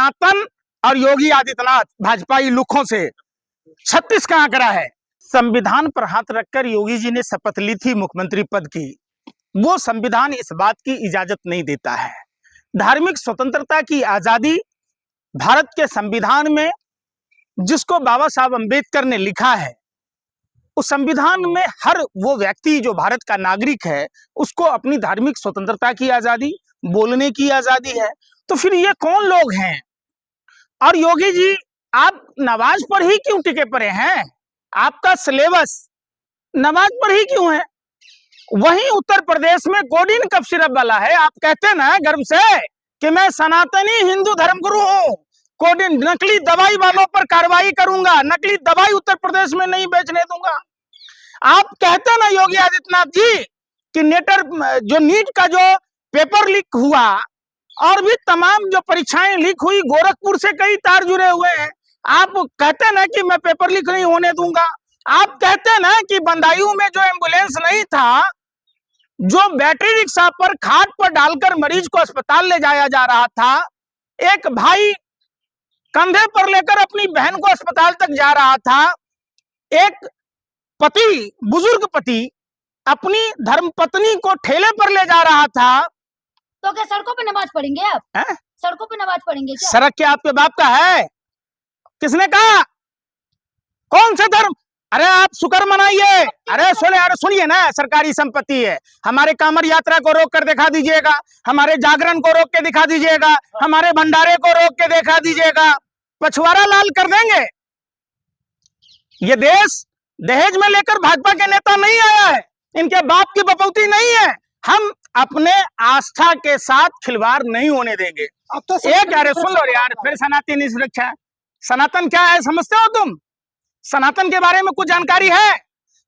सनातन और योगी आदित्यनाथ भाजपाई लुखों से 36 का आंकड़ा है। संविधान पर हाथ रखकर योगी जी ने शपथ ली थी मुख्यमंत्री पद की। वो संविधान इस बात की इजाजत नहीं देता है। धार्मिक स्वतंत्रता की आजादी भारत के संविधान में जिसको बाबा साहब अंबेडकर ने लिखा है, उस संविधान में हर वो व्यक्ति जो भारत का नागरिक है उसको अपनी धार्मिक स्वतंत्रता की आजादी, बोलने की आजादी है। तो फिर ये कौन लोग हैं? और योगी जी आप नमाज पर ही क्यों टिके पड़े हैं? आपका सिलेबस नमाज पर ही क्यों है? वहीं उत्तर प्रदेश में कोडिन कफ सिरप वाला है। आप कहते ना गर्व से कि मैं सनातनी हिंदू धर्मगुरु हूं, कोडिन नकली दवाई वालों पर कार्रवाई करूंगा, नकली दवाई उत्तर प्रदेश में नहीं बेचने दूंगा। आप कहते ना योगी आदित्यनाथ जी कि नीट का जो पेपर लीक हुआ और भी तमाम जो परीक्षाएं लीक हुई, गोरखपुर से कई तार जुड़े हुए हैं। आप कहते ना कि मैं पेपर लीक नहीं होने दूंगा। आप कहते ना कि बंदायूं में जो एम्बुलेंस नहीं था, जो बैटरी रिक्शा पर खाट पर डालकर मरीज को अस्पताल ले जाया जा रहा था, एक भाई कंधे पर लेकर अपनी बहन को अस्पताल तक जा रहा था, एक पति, बुजुर्ग पति अपनी धर्मपत्नी को ठेले पर ले जा रहा था। तो क्या सड़कों पे नमाज पढ़ेंगे आप? सड़कों पे नमाज पढ़ेंगे क्या? सड़क क्या आपके बाप का है? किसने कहा? कौन सा धर्म? अरे आप शुक्र मनाइए। अरे सुनिए ना, सरकारी संपत्ति है। हमारे कांवड़ यात्रा को रोक कर दिखा दीजिएगा, हमारे जागरण को रोक के दिखा दीजिएगा, हमारे भंडारे को रोक के दिखा दीजिएगा, पछवाड़ा लाल कर देंगे। ये देश दहेज में लेकर भाजपा के नेता नहीं आया है, इनके बाप की बपौती नहीं है। हम अपने आस्था के साथ खिलवाड़ नहीं होने देंगे। अब तो एक अरे सुन लो यार, फिर सनातनी सुरक्षा। सनातन क्या है समझते हो तुम? सनातन के बारे में कुछ जानकारी है?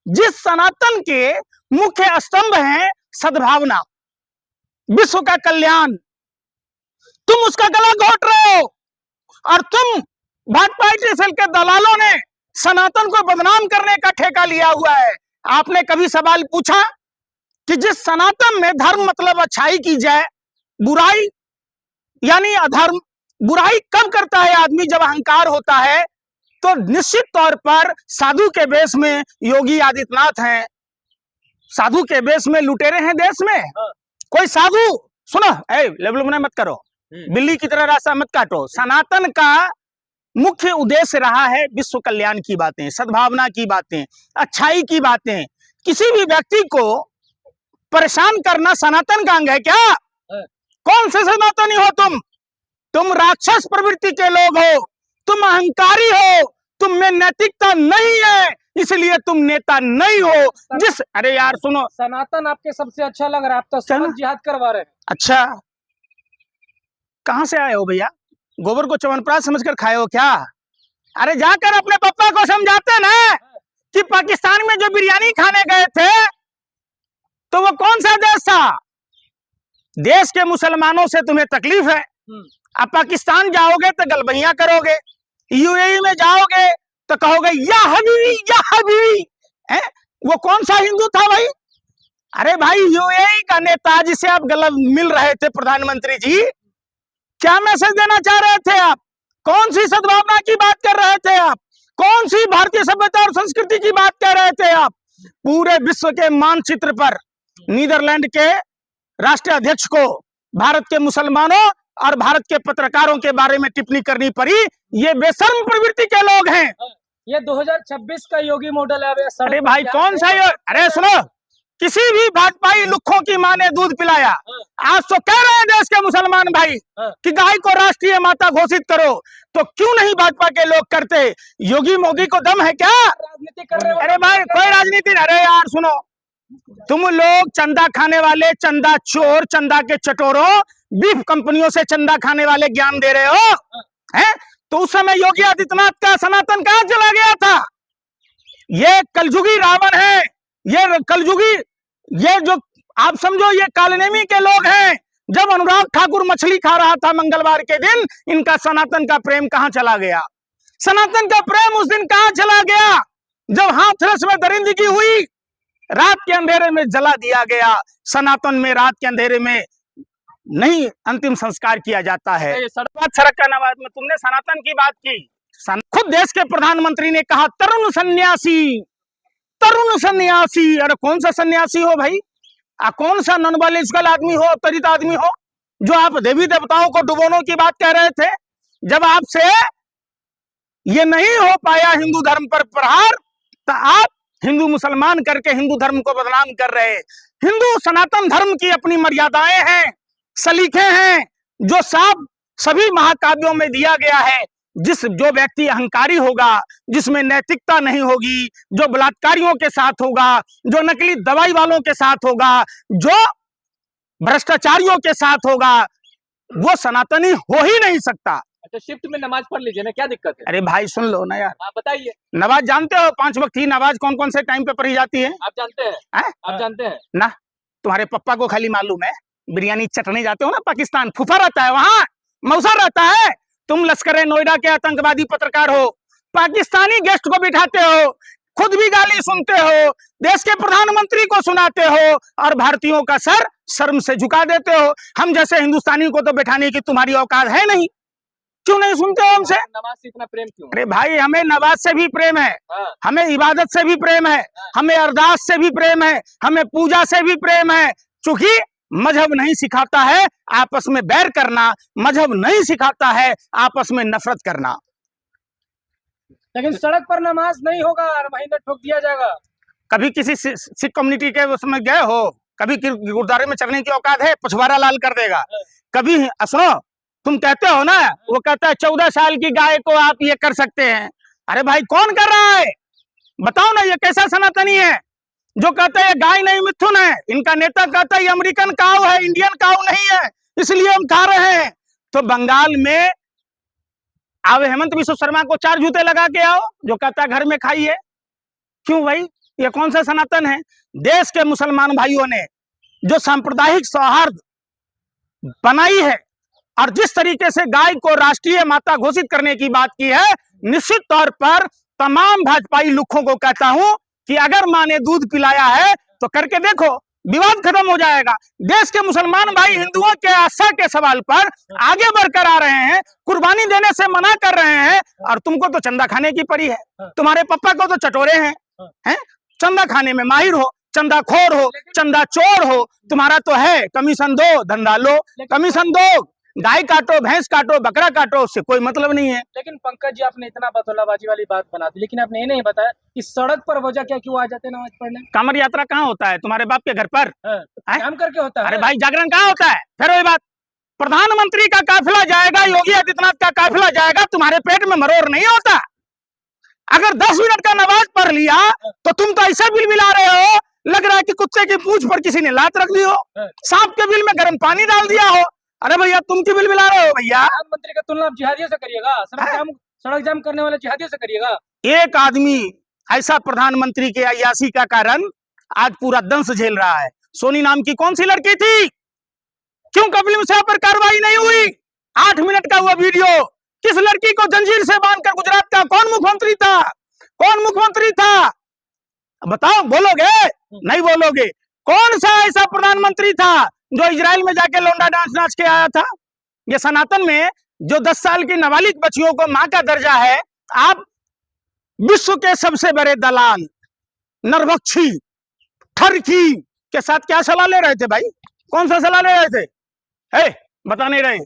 जिस सनातन के मुख्य स्तंभ हैं सद्भावना, विश्व का कल्याण, तुम उसका गला घोट रहे हो। और तुम भाजपा सेल के दलालों ने सनातन को बदनाम करने का ठेका लिया हुआ है। आपने कभी सवाल पूछा कि जिस सनातन में धर्म मतलब अच्छाई की जाए, बुराई यानी अधर्म, बुराई कब करता है आदमी? जब अहंकार होता है। तो निश्चित तौर पर साधु के वेश में योगी आदित्यनाथ हैं, साधु के वेश में लुटेरे हैं देश में। कोई साधु सुनो, लेबल मत करो, बिल्ली की तरह रास्ता मत काटो। सनातन का मुख्य उद्देश्य रहा है विश्व कल्याण की बातें, सद्भावना की बातें, अच्छाई की बातें। किसी भी व्यक्ति को परेशान करना सनातन का अंग है क्या? कौन से सनातनी हो तुम? तुम राक्षस प्रवृत्ति के लोग हो, तुम अहंकारी हो, तुम में नैतिकता नहीं है, इसलिए तुम नेता नहीं हो। जिस अरे यार सुनो, सनातन आपके सबसे अच्छा लग रहा है, आप तो सब जिहाद करवा रहे हैं। अच्छा, कहां से आए हो भैया? गोबर को च्यवनप्राश समझकर खाए हो क्या? अरे जाकर अपने पापा को समझाते ना कि पाकिस्तान में जो बिरयानी खाने गए थे तो वो कौन सा देश था? देश के मुसलमानों से तुम्हें तकलीफ है। अब पाकिस्तान जाओगे तो गलबहियां करोगे, यूएई में जाओगे तो कहोगे या हबीबी या हबीबी। वो कौन सा हिंदू था भाई? अरे भाई, यूएई का नेता जिसे आप गलत मिल रहे थे, प्रधानमंत्री जी, क्या मैसेज देना चाह रहे थे आप? कौन सी सद्भावना की बात कर रहे थे आप? कौन सी भारतीय सभ्यता और संस्कृति की बात कर रहे थे आप? पूरे विश्व के मानचित्र पर नीदरलैंड के राष्ट्रीय अध्यक्ष को भारत के मुसलमानों और भारत के पत्रकारों के बारे में टिप्पणी करनी पड़ी। ये बेशर्म प्रवृत्ति के लोग हैं। ये 2026 का योगी मॉडल है। अरे भाई कौन सा अरे सुनो, किसी भी भाजपाई लुखों की मां ने दूध पिलाया। आज तो कह रहे हैं देश के मुसलमान भाई कि गाय को राष्ट्रीय माता घोषित करो, तो क्यों नहीं भाजपा के लोग करते? योगी मोदी को दम है क्या? राजनीति कर रहे हो? अरे भाई कोई राजनीति। अरे यार सुनो, तुम लोग चंदा खाने वाले, चंदा चोर, चंदा के चटोरों, बीफ कंपनियों से चंदा खाने वाले ज्ञान दे रहे हो हैं? तो उस समय योगी आदित्यनाथ का सनातन कहां चला गया था? ये कलयुगी रावण है, ये कलयुगी, ये जो आप समझो ये कालनेमी के लोग हैं। जब अनुराग ठाकुर मछली खा रहा था मंगलवार के दिन, इनका सनातन का प्रेम कहां चला गया? सनातन का प्रेम उस दिन कहां चला गया जब हाथरस में दरिंदगी हुई, रात के अंधेरे में जला दिया गया। सनातन में रात के अंधेरे में नहीं अंतिम संस्कार किया जाता है। सड़क का नवाज में तुमने सनातन की बात की। खुद देश के प्रधानमंत्री ने कहा तरुण सन्यासी, तरुण सन्यासी। अरे कौन सा सन्यासी हो भाई? कौन सा नॉन बायोलॉजिकल आदमी हो, अवतरित आदमी हो, जो आप देवी देवताओं को डुबोने की बात कह रहे थे? जब आपसे ये नहीं हो पाया हिंदू धर्म पर प्रहार, तो आप हिंदू मुसलमान करके हिंदू धर्म को बदनाम कर रहे। हिंदू सनातन धर्म की अपनी मर्यादाएं हैं, सलीखे हैं, जो साफ सभी महाकाव्यों में दिया गया है। जो व्यक्ति अहंकारी होगा, जिसमें नैतिकता नहीं होगी, जो बलात्कारियों के साथ होगा, जो नकली दवाई वालों के साथ होगा, जो भ्रष्टाचारियों के साथ होगा, वो सनातनी हो ही नहीं सकता। अच्छा, शिफ्ट में नमाज पढ़ लीजिए ना, क्या दिक्कत है? अरे भाई सुन लो ना यार। आप बताइए। नमाज जानते हो? 5 वक्त की नमाज कौन कौन से टाइम पे पढ़ी जाती है? आप जानते हैं? आप जानते हैं ना? तुम्हारे पप्पा को खाली मालूम है, बिरयानी चटने जाते हो ना पाकिस्तान, फूफा रहता है वहां, मौसा रहता है। तुम लश्कर नोएडा के आतंकवादी पत्रकार हो, पाकिस्तानी गेस्ट को बिठाते हो, खुद भी गाली सुनते हो, देश के प्रधानमंत्री को सुनाते हो, और भारतीयों का सर शर्म से झुका देते हो। हम जैसे हिंदुस्तानी को तो बैठाने की तुम्हारी औकात है नहीं। क्यों नहीं सुनते हो हमसे? नमाज से इतना प्रेम क्यों? अरे भाई, हमें नमाज से भी प्रेम है, हमें इबादत से भी प्रेम है, हमें अरदास से भी प्रेम है, हमें पूजा से भी प्रेम है। चूंकि मजहब नहीं सिखाता है आपस में बैर करना, मजहब नहीं सिखाता है आपस में नफरत करना। लेकिन सड़क पर नमाज नहीं होगा, महीने ठोक दिया जाएगा। कभी किसी सिख कम्युनिटी के उसमें गए हो? कभी गुरुद्वारे में चढ़ने की औकात है? पछवाड़ा लाल कर देगा। कभी सुनो, तुम कहते हो ना, वो कहता है 14 साल की गाय को आप ये कर सकते हैं। अरे भाई, कौन कर रहा है? बताओ ना, ये कैसा सनातनी है जो कहता है गाय नहीं मिथुन है? इनका नेता कहता है ये अमेरिकन काऊ है, इंडियन काऊ नहीं है, इसलिए हम खा रहे हैं। तो बंगाल में आओ, हेमंत बिश्व शर्मा को 4 जूते लगा के आओ, जो कहता है घर में खाइए। क्यों भाई? ये कौन सा सनातन है? देश के मुसलमान भाइयों ने जो सांप्रदायिक सौहार्द बनाई है और जिस तरीके से गाय को राष्ट्रीय माता घोषित करने की बात की है, निश्चित तौर पर तमाम भाजपाई लुक्खों को कहता हूं कि अगर माँ ने दूध पिलाया है तो करके देखो, विवाद खत्म हो जाएगा। देश के मुसलमान भाई हिंदुओं के आस्था के सवाल पर आगे बढ़कर आ रहे हैं, कुर्बानी देने से मना कर रहे हैं, और तुमको तो चंदा खाने की पड़ी है। तुम्हारे पप्पा को तो चटोरे हैं, चंदा खाने में माहिर हो, चंदा खोर हो, चंदा चोर हो। तुम्हारा तो है कमीशन दो धंधा लो, कमीशन दो, गाय काटो, भैंस काटो, बकरा काटो, उससे कोई मतलब नहीं है। लेकिन पंकज जी, आपने इतना बतौलाबाजी वाली बात बना दी, लेकिन आपने ये नहीं बताया कि सड़क पर वजह क्या, क्यों आ जाते हैं नमाज पढ़ने? कांवड़ यात्रा कहाँ होता है? तुम्हारे बाप के घर पर काम करके होता है। अरे भाई, जागरण कहाँ होता है? फिर वही बात, प्रधानमंत्री का काफिला जाएगा, योगी आदित्यनाथ का काफिला जाएगा, तुम्हारे पेट में मरोड़ नहीं होता। अगर 10 मिनट का नमाज पढ़ लिया तो तुम तो ऐसा बिल मिला रहे हो, लग रहा है कि कुत्ते की पूंछ पर किसी ने लात रख दी हो, सांप के बिल में गर्म पानी डाल दिया हो। अरे भैया, तुम की बिल मिला रहे हो भैया। प्रधानमंत्री का तुलना जिहादियों से करिएगा, सड़क जाम करने वाले जिहादियों से करिएगा। एक आदमी ऐसा प्रधानमंत्री के अय्यासी का कारण आज पूरा दंश झेल रहा है। सोनी नाम की कौन सी लड़की थी? क्यों कपिल मिश्रा पर कार्रवाई नहीं हुई? 8 मिनट का वो वीडियो, किस लड़की को जंजीर से बांधकर गुजरात का कौन मुख्यमंत्री था? कौन मुख्यमंत्री था? बताओ, बोलोगे? नहीं बोलोगे। कौन सा ऐसा प्रधानमंत्री था जो इजराइल में जाके लौंडा डांस नाच के आया था? ये सनातन में जो 10 साल की नाबालिग बच्चियों को मां का दर्जा है, आप विश्व के सबसे बड़े दलाल नरभक्षी ठरकी के साथ क्या सलाह ले रहे थे भाई? कौन सा सलाह ले रहे थे? बता नहीं रहे।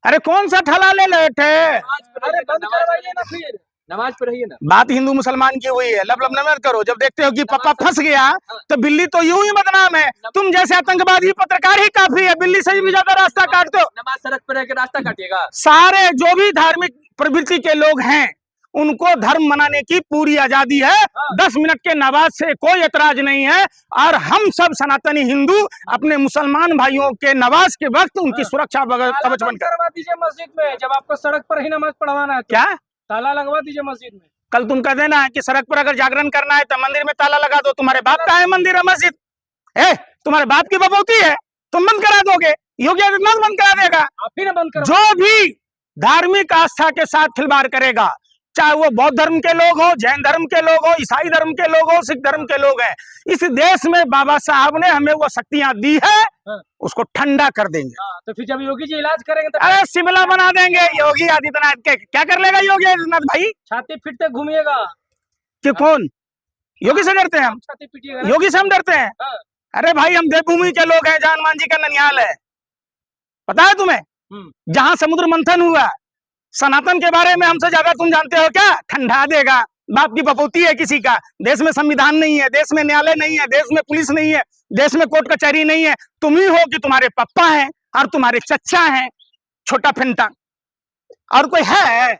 अरे कौन सा ठला ले रहे थे? अरे बंद करवाइए ना, फिर नमाज पढ़िए ना। बात हिंदू मुसलमान की हुई है, लब लब न करो। जब देखते हो कि पप्पा फंस गया तो बिल्ली तो यूं ही बदनाम है। तुम जैसे आतंकवादी पत्रकार ही काफी है, बिल्ली से भी ज्यादा रास्ता काटते हो। नमाज सड़क पर रहकर रास्ता काटिएगा। सारे जो भी धार्मिक प्रवृत्ति के लोग हैं उनको धर्म मनाने की पूरी आजादी है। 10 मिनट के नमाज से कोई एतराज नहीं है, और हम सब सनातनी हिंदू अपने मुसलमान भाइयों के नमाज के वक्त उनकी सुरक्षा कवच बनकर करवा दीजिए मस्जिद में। जब आपको सड़क पर ही नमाज पढ़वाना है, क्या ताला लगवा दीजिए मस्जिद में। कल तुम कह देना है कि सड़क पर अगर जागरण करना है तो मंदिर में ताला लगा दो। तुम्हारे बाप का है मंदिर है मस्जिद? तुम्हारे बाप की बबूती है, तुम बंद करा दोगे? योगी आदित्यनाथ बंद करा देगा। आप ही ना बंद करो। जो भी धार्मिक आस्था के साथ खिलवाड़ करेगा, चाहे वो बौद्ध धर्म के लोग हो, जैन धर्म के लोग हो, ईसाई धर्म के लोग हो, सिख धर्म के लोग हैं। इस देश में बाबा साहब ने हमें वो शक्तियां दी है, उसको ठंडा कर देंगे। तो फिर जब योगी जी इलाज करेंगे तो अरे शिमला बना देंगे योगी आदित्यनाथ के। क्या कर लेगा योगी आदित्यनाथ भाई? छाती पीटते घूमिएगा। कि कौन? योगी से डरते हैं हम? छाती पीटिएगा। योगी से हम डरते हैं? अरे भाई हम देवभूमि के लोग हैं, जान मान जी का ननिहाल है, पता है तुम्हें? जहां समुद्र मंथन हुआ, सनातन के बारे में हमसे ज्यादा तुम जानते हो क्या? ठंडा देगा। बाप की बपौती है किसी का। देश में संविधान नहीं है, देश में न्यायालय नहीं है, देश में पुलिस नहीं है, देश में कोर्ट कचहरी नहीं है। तुम ही हो कि तुम्हारे पप्पा हैं और तुम्हारे चच्चा हैं, छोटा फिंटा, और कोई है?